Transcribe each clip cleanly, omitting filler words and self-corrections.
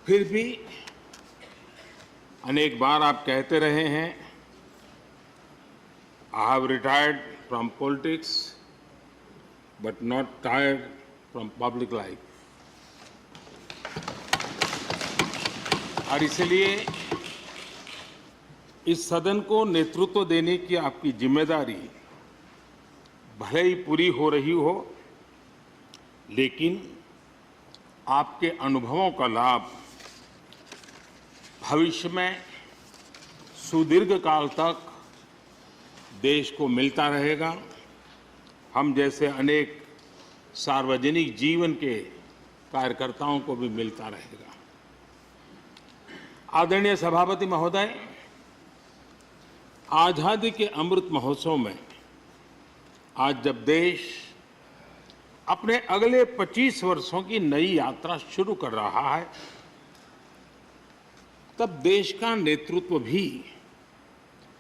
फिर भी अनेक बार आप कहते रहे हैं, I have retired from politics but not tired from public life. और इसलिए इस सदन को नेतृत्व देने की आपकी जिम्मेदारी भले ही पूरी हो रही हो, लेकिन आपके अनुभवों का लाभ भविष्य में सुदीर्घ काल तक देश को मिलता रहेगा। हम जैसे अनेक सार्वजनिक जीवन के कार्यकर्ताओं को भी मिलता रहेगा। आदरणीय सभापति महोदय, आजादी के अमृत महोत्सव में आज जब देश अपने अगले 25 वर्षों की नई यात्रा शुरू कर रहा है, तब देश का नेतृत्व भी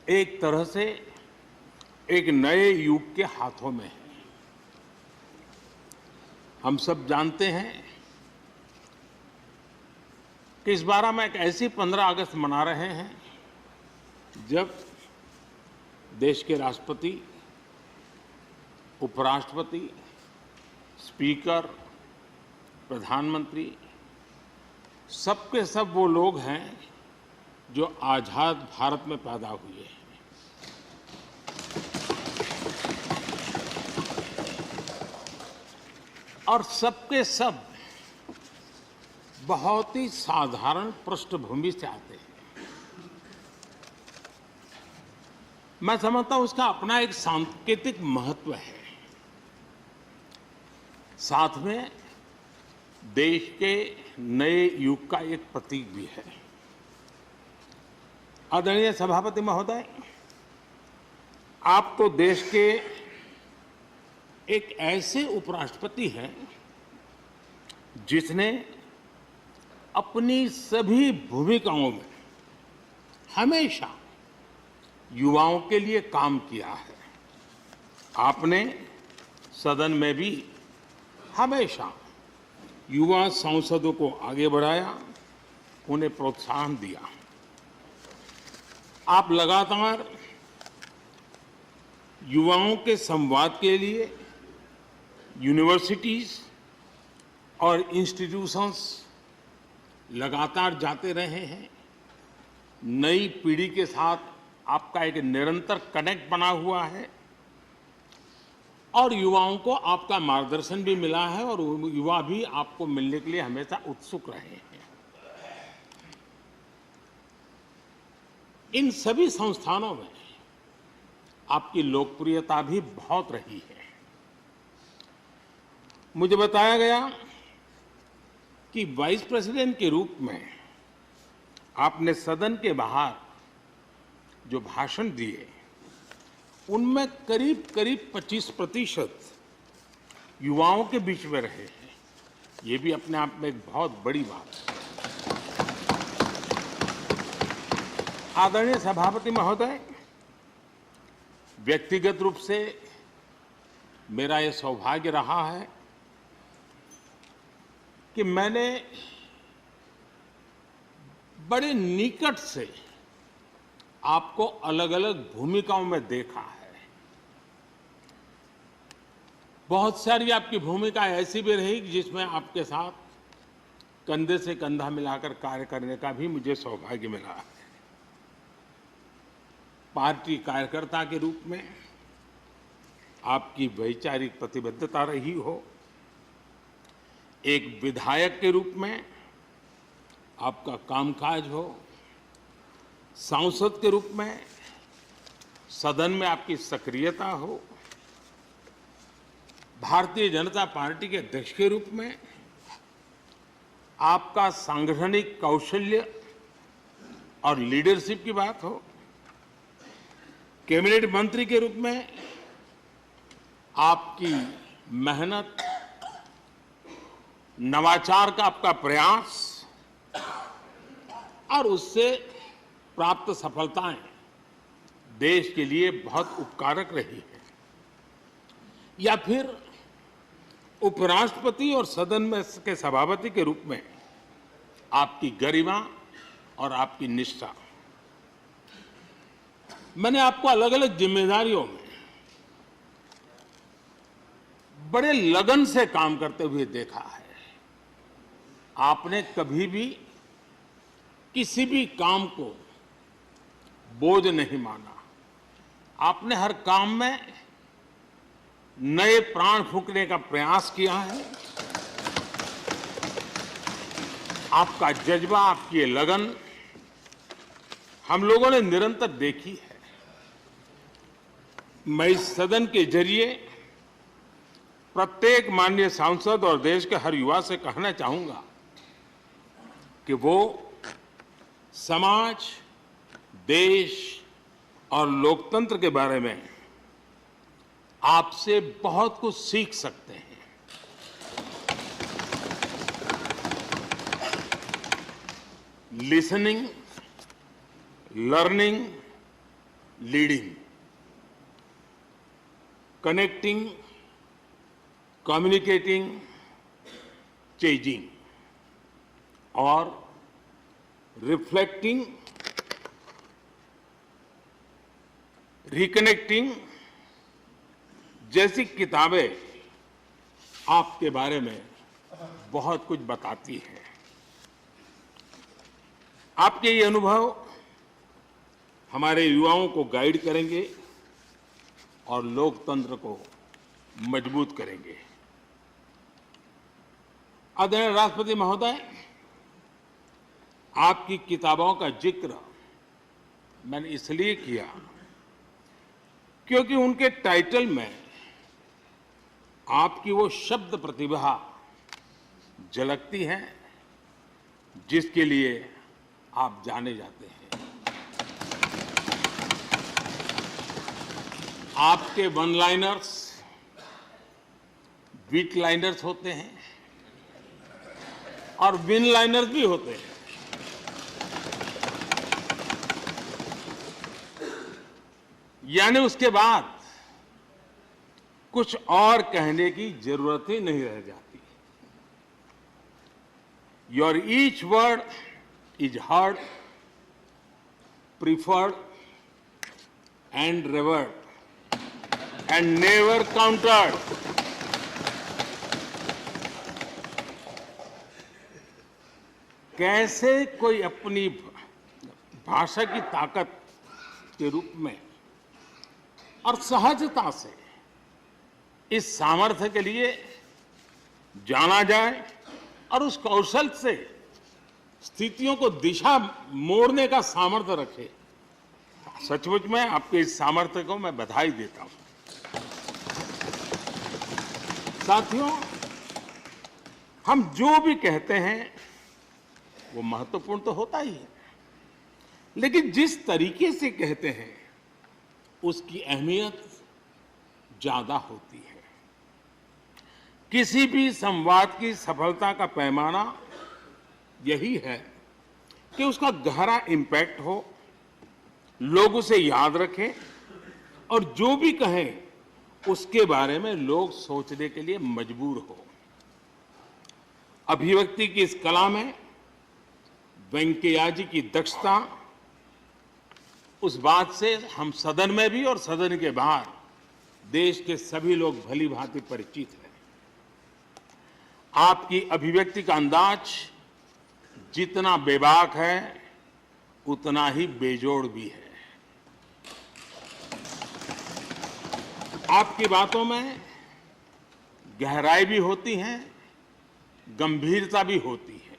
एक तरह से एक नए युग के हाथों में है। हम सब जानते हैं कि इस बार हम एक ऐसी 15 अगस्त मना रहे हैं जब देश के राष्ट्रपति, उपराष्ट्रपति, स्पीकर, प्रधानमंत्री सबके सब वो लोग हैं जो आजाद भारत में पैदा हुए हैं। और सबके सब बहुत ही साधारण पृष्ठभूमि से आते हैं। मैं समझता हूं उसका अपना एक सांकेतिक महत्व है, साथ में देश के नए युग का एक प्रतीक भी है। आदरणीय सभापति महोदय, आप तो देश के एक ऐसे उपराष्ट्रपति हैं जिसने अपनी सभी भूमिकाओं में हमेशा युवाओं के लिए काम किया है। आपने सदन में भी हमेशा युवा सांसदों को आगे बढ़ाया, उन्हें प्रोत्साहन दिया। आप लगातार युवाओं के संवाद के लिए यूनिवर्सिटीज और इंस्टीट्यूशंस लगातार जाते रहे हैं। नई पीढ़ी के साथ आपका एक निरंतर कनेक्ट बना हुआ है और युवाओं को आपका मार्गदर्शन भी मिला है और युवा भी आपको मिलने के लिए हमेशा उत्सुक रहे हैं। इन सभी संस्थानों में आपकी लोकप्रियता भी बहुत रही है। मुझे बताया गया कि वाइस प्रेसिडेंट के रूप में आपने सदन के बाहर जो भाषण दिए, उनमें करीब करीब 25% युवाओं के बीच में रहे हैं। ये भी अपने आप में एक बहुत बड़ी बात है। आदरणीय सभापति महोदय, व्यक्तिगत रूप से मेरा यह सौभाग्य रहा है कि मैंने बड़े निकट से आपको अलग अलग भूमिकाओं में देखा है। बहुत सारी आपकी भूमिका ऐसी भी रही जिसमें आपके साथ कंधे से कंधा मिलाकर कार्य करने का भी मुझे सौभाग्य मिला है। पार्टी कार्यकर्ता के रूप में आपकी वैचारिक प्रतिबद्धता रही हो, एक विधायक के रूप में आपका कामकाज हो, सांसद के रूप में सदन में आपकी सक्रियता हो, भारतीय जनता पार्टी के अध्यक्ष के रूप में आपका सांगठनिक कौशल्य और लीडरशिप की बात हो, कैबिनेट मंत्री के रूप में आपकी मेहनत, नवाचार का आपका प्रयास और उससे प्राप्त सफलताएं देश के लिए बहुत उपकारक रही है, या फिर उपराष्ट्रपति और सदन में के सभापति के रूप में आपकी गरिमा और आपकी निष्ठा। मैंने आपको अलग अलग जिम्मेदारियों में बड़े लगन से काम करते हुए देखा है। आपने कभी भी किसी भी काम को बोझ नहीं माना। आपने हर काम में नए प्राण फूंकने का प्रयास किया है। आपका जज्बा, आपकी ये लगन हम लोगों ने निरंतर देखी है। मैं इस सदन के जरिए प्रत्येक माननीय सांसद और देश के हर युवा से कहना चाहूंगा कि वो समाज, देश और लोकतंत्र के बारे में आपसे बहुत कुछ सीख सकते हैं। Listening, learning, leading, connecting, communicating, changing और रिफ्लेक्टिंग, रिकनेक्टिंग जैसी किताबें आपके बारे में बहुत कुछ बताती हैं। आपके ये अनुभव हमारे युवाओं को गाइड करेंगे और लोकतंत्र को मजबूत करेंगे। आदरणीय राष्ट्रपति महोदय, आपकी किताबों का जिक्र मैंने इसलिए किया क्योंकि उनके टाइटल में आपकी वो शब्द प्रतिभा झलकती है जिसके लिए आप जाने जाते हैं। आपके वन लाइनर्स, बीट लाइनर्स होते हैं और विन लाइनर्स भी होते हैं। यानी उसके बाद कुछ और कहने की जरूरत ही नहीं रह जाती। Your each word is heard, preferred and revered and never countered. कैसे कोई अपनी भाषा की ताकत के रूप में और सहजता से इस सामर्थ्य के लिए जाना जाए और उस कौशल से स्थितियों को दिशा मोड़ने का सामर्थ्य रखे। सचमुच में आपके इस सामर्थ्य को मैं बधाई देता हूं। साथियों, हम जो भी कहते हैं वो महत्वपूर्ण तो होता ही है, लेकिन जिस तरीके से कहते हैं उसकी अहमियत ज्यादा होती है। किसी भी संवाद की सफलता का पैमाना यही है कि उसका गहरा इम्पैक्ट हो, लोग उसे याद रखें और जो भी कहें उसके बारे में लोग सोचने के लिए मजबूर हो। अभिव्यक्ति की इस कला में वेंकैया जी की दक्षता, उस बात से हम सदन में भी और सदन के बाहर देश के सभी लोग भली भांति परिचित हैं। आपकी अभिव्यक्ति का अंदाज जितना बेबाक है उतना ही बेजोड़ भी है। आपकी बातों में गहराई भी होती है, गंभीरता भी होती है,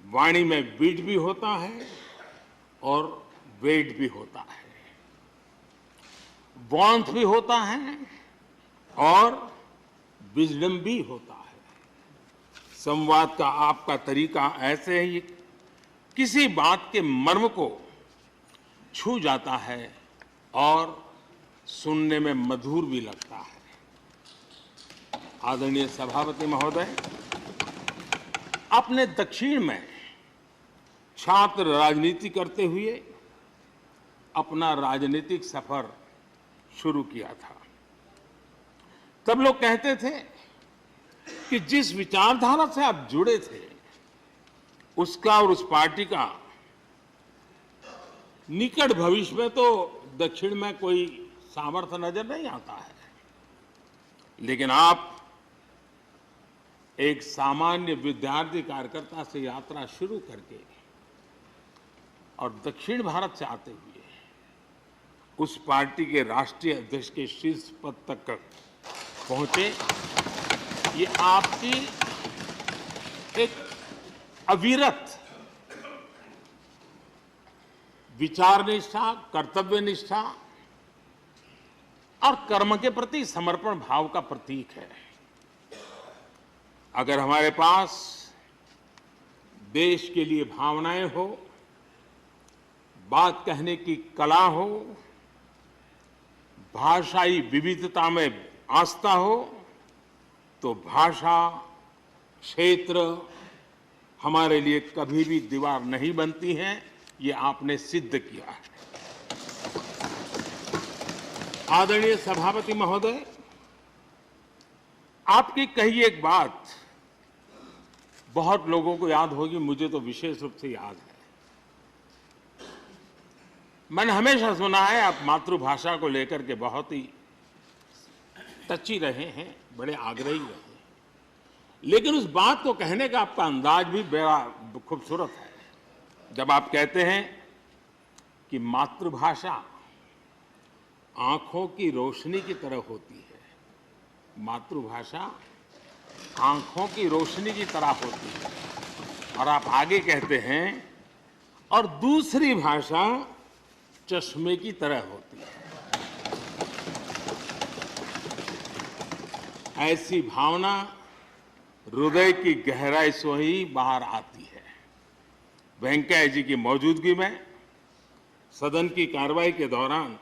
वाणी में बीट भी होता है और वेट भी होता है, वार्मथ भी होता है और विजडम भी होता है। संवाद का आपका तरीका ऐसे ही किसी बात के मर्म को छू जाता है और सुनने में मधुर भी लगता है। आदरणीय सभापति महोदय, आपने दक्षिण में छात्र राजनीति करते हुए अपना राजनीतिक सफर शुरू किया था। तब लोग कहते थे कि जिस विचारधारा से आप जुड़े थे उसका और उस पार्टी का निकट भविष्य में तो दक्षिण में कोई सामर्थ्य नजर नहीं आता है, लेकिन आप एक सामान्य विद्यार्थी कार्यकर्ता से यात्रा शुरू करके और दक्षिण भारत से आते हुए उस पार्टी के राष्ट्रीय अध्यक्ष के शीर्ष पद तक पहुंचे, ये आपकी एक अविरत विचार निष्ठा, कर्तव्य निष्ठा और कर्म के प्रति समर्पण भाव का प्रतीक है। अगर हमारे पास देश के लिए भावनाएं हो, बात कहने की कला हो, भाषाई विविधता में आस्था हो, तो भाषा क्षेत्र हमारे लिए कभी भी दीवार नहीं बनती है। ये आपने सिद्ध किया है। आदरणीय सभापति महोदय, आपकी कही एक बात बहुत लोगों को याद होगी, मुझे तो विशेष रूप से याद है। मैंने हमेशा सुना है आप मातृभाषा को लेकर के बहुत ही टची रहे हैं, बड़े आग्रही रहे हैं, लेकिन उस बात को कहने का आपका अंदाज भी बड़ा खूबसूरत है। जब आप कहते हैं कि मातृभाषा आंखों की रोशनी की तरह होती है, मातृभाषा आंखों की रोशनी की तरह होती है, और आप आगे कहते हैं और दूसरी भाषा चश्मे की तरह होती है। ऐसी भावना हृदय की गहराई से ही बाहर आती है। वेंकैया जी की मौजूदगी में सदन की कार्रवाई के दौरान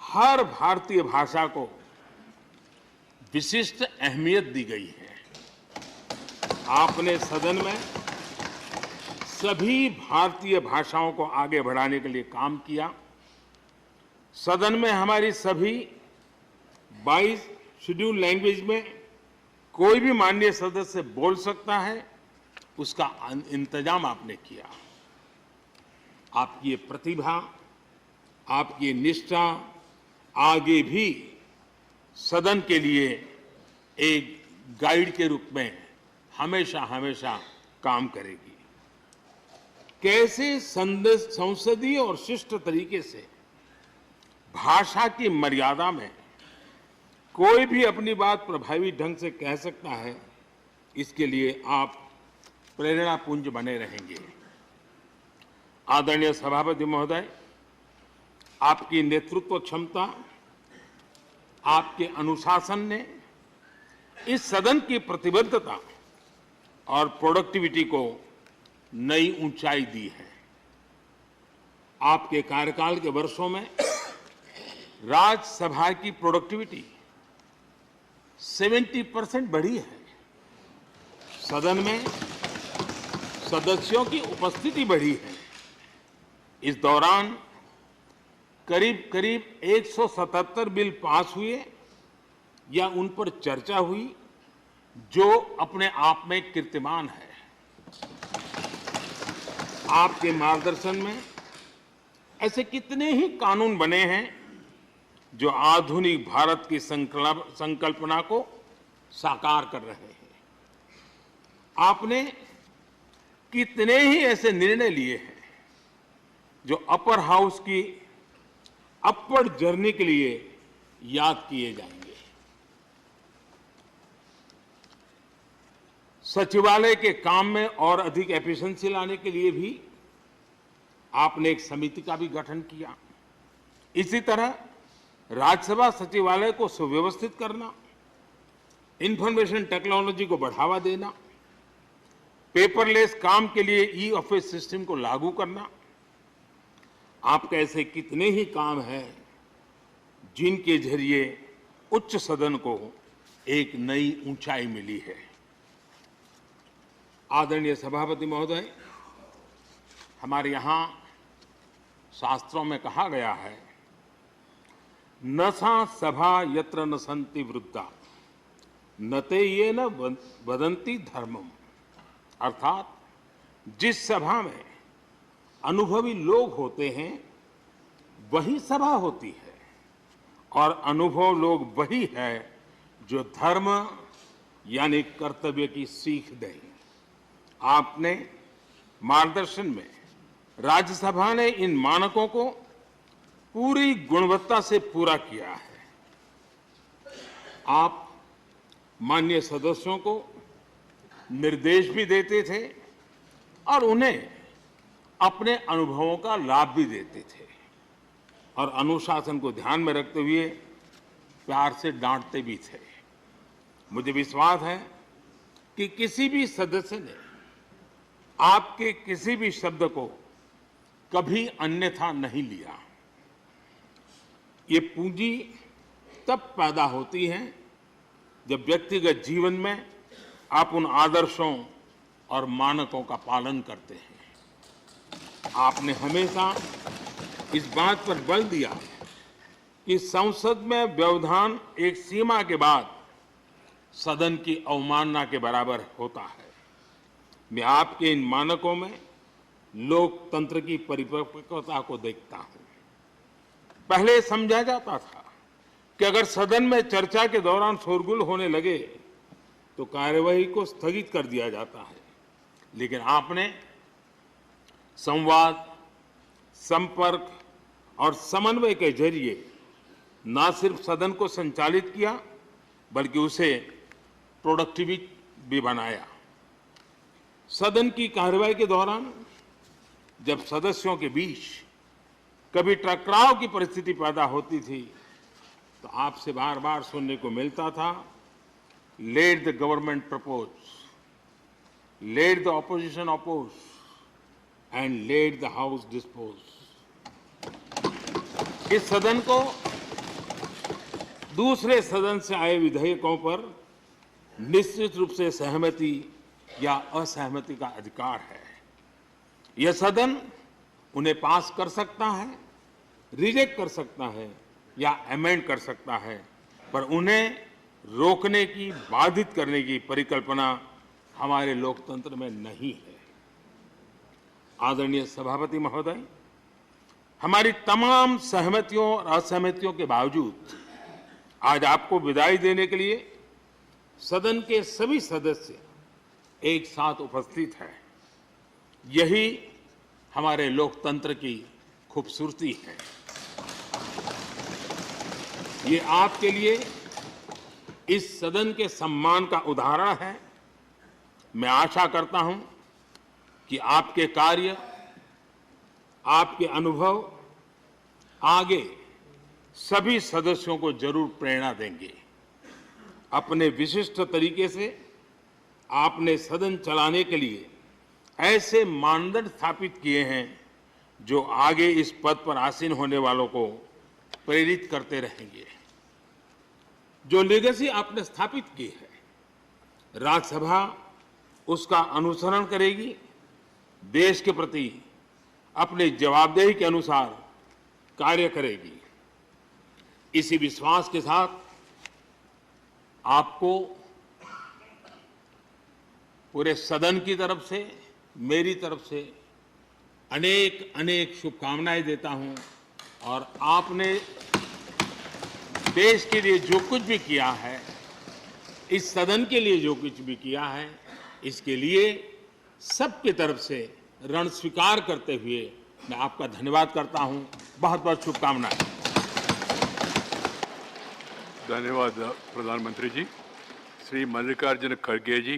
हर भारतीय भाषा को विशिष्ट अहमियत दी गई है। आपने सदन में सभी भारतीय भाषाओं को आगे बढ़ाने के लिए काम किया। सदन में हमारी सभी 22 शेड्यूल लैंग्वेज में कोई भी माननीय सदस्य बोल सकता है, उसका इंतजाम आपने किया। आपकी ये प्रतिभा, आपकी ये निष्ठा आगे भी सदन के लिए एक गाइड के रूप में हमेशा हमेशा काम करेगी। कैसे संसदीय और शिष्ट तरीके से भाषा की मर्यादा में कोई भी अपनी बात प्रभावी ढंग से कह सकता है, इसके लिए आप प्रेरणापुंज बने रहेंगे। आदरणीय सभापति महोदय, आपकी नेतृत्व क्षमता, आपके अनुशासन ने इस सदन की प्रतिबद्धता और प्रोडक्टिविटी को नई ऊंचाई दी है। आपके कार्यकाल के वर्षों में राज्यसभा की प्रोडक्टिविटी 70% बढ़ी है। सदन में सदस्यों की उपस्थिति बढ़ी है। इस दौरान करीब करीब 177 बिल पास हुए या उन पर चर्चा हुई, जो अपने आप में कीर्तिमान है। आपके मार्गदर्शन में ऐसे कितने ही कानून बने हैं जो आधुनिक भारत की संकल्पना को साकार कर रहे हैं। आपने कितने ही ऐसे निर्णय लिए हैं जो अपर हाउस की अपवर्ड जर्नी के लिए याद किए जाएंगे। सचिवालय के काम में और अधिक एफिशिएंसी लाने के लिए भी आपने एक समिति का भी गठन किया। इसी तरह राज्यसभा सचिवालय को सुव्यवस्थित करना, इंफॉर्मेशन टेक्नोलॉजी को बढ़ावा देना, पेपरलेस काम के लिए ई ऑफिस सिस्टम को लागू करना, आपके ऐसे कितने ही काम हैं जिनके जरिए उच्च सदन को एक नई ऊंचाई मिली है। आदरणीय सभापति महोदय, हमारे यहाँ शास्त्रों में कहा गया है, न सा सभा यत्र न सन्ति वृद्धा न ते ये न वदन्ति धर्मम, अर्थात जिस सभा में अनुभवी लोग होते हैं वही सभा होती है और अनुभव लोग वही है जो धर्म यानी कर्तव्य की सीख दें। आपने मार्गदर्शन में राज्यसभा ने इन मानकों को पूरी गुणवत्ता से पूरा किया है। आप माननीय सदस्यों को निर्देश भी देते थे और उन्हें अपने अनुभवों का लाभ भी देते थे और अनुशासन को ध्यान में रखते हुए प्यार से डांटते भी थे। मुझे विश्वास है कि किसी भी सदस्य ने आपके किसी भी शब्द को कभी अन्यथा नहीं लिया। ये पूंजी तब पैदा होती है जब व्यक्तिगत जीवन में आप उन आदर्शों और मानकों का पालन करते हैं। आपने हमेशा इस बात पर बल दिया कि संसद में व्यवधान एक सीमा के बाद सदन की अवमानना के बराबर होता है। मैं आपके इन मानकों में लोकतंत्र की परिपक्वता को देखता हूं। पहले समझा जाता था कि अगर सदन में चर्चा के दौरान शोरगुल होने लगे तो कार्यवाही को स्थगित कर दिया जाता है, लेकिन आपने संवाद, संपर्क और समन्वय के जरिए न सिर्फ सदन को संचालित किया बल्कि उसे प्रोडक्टिव भी बनाया। सदन की कार्यवाही के दौरान जब सदस्यों के बीच कभी टकराव की परिस्थिति पैदा होती थी तो आपसे बार बार सुनने को मिलता था, let the government propose, let the opposition oppose and let the house dispose. इस सदन को दूसरे सदन से आए विधेयकों पर निश्चित रूप से सहमति या असहमति का अधिकार है। यह सदन उन्हें पास कर सकता है, रिजेक्ट कर सकता है या अमेंड कर सकता है, पर उन्हें रोकने की, बाधित करने की परिकल्पना हमारे लोकतंत्र में नहीं है। आदरणीय सभापति महोदय, हमारी तमाम सहमतियों और असहमतियों के बावजूद आज आपको विदाई देने के लिए सदन के सभी सदस्य एक साथ उपस्थित हैं। यही हमारे लोकतंत्र की खूबसूरती है। ये आपके लिए इस सदन के सम्मान का उदाहरण है। मैं आशा करता हूं कि आपके कार्य, आपके अनुभव आगे सभी सदस्यों को जरूर प्रेरणा देंगे। अपने विशिष्ट तरीके से आपने सदन चलाने के लिए ऐसे मानदंड स्थापित किए हैं जो आगे इस पद पर आसीन होने वालों को प्रेरित करते रहेंगे। जो लेगेसी आपने स्थापित की है, राज्यसभा उसका अनुसरण करेगी, देश के प्रति अपनी जवाबदेही के अनुसार कार्य करेगी। इसी विश्वास के साथ आपको पूरे सदन की तरफ से, मेरी तरफ से अनेक अनेक शुभकामनाएं देता हूं और आपने देश के लिए जो कुछ भी किया है, इस सदन के लिए जो कुछ भी किया है, इसके लिए सबकी तरफ से ऋण स्वीकार करते हुए मैं आपका धन्यवाद करता हूं। बहुत बहुत शुभकामनाएं। धन्यवाद प्रधानमंत्री जी। श्री मल्लिकार्जुन खड़गे जी,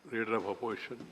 लीडर ऑफ अपोजिशन।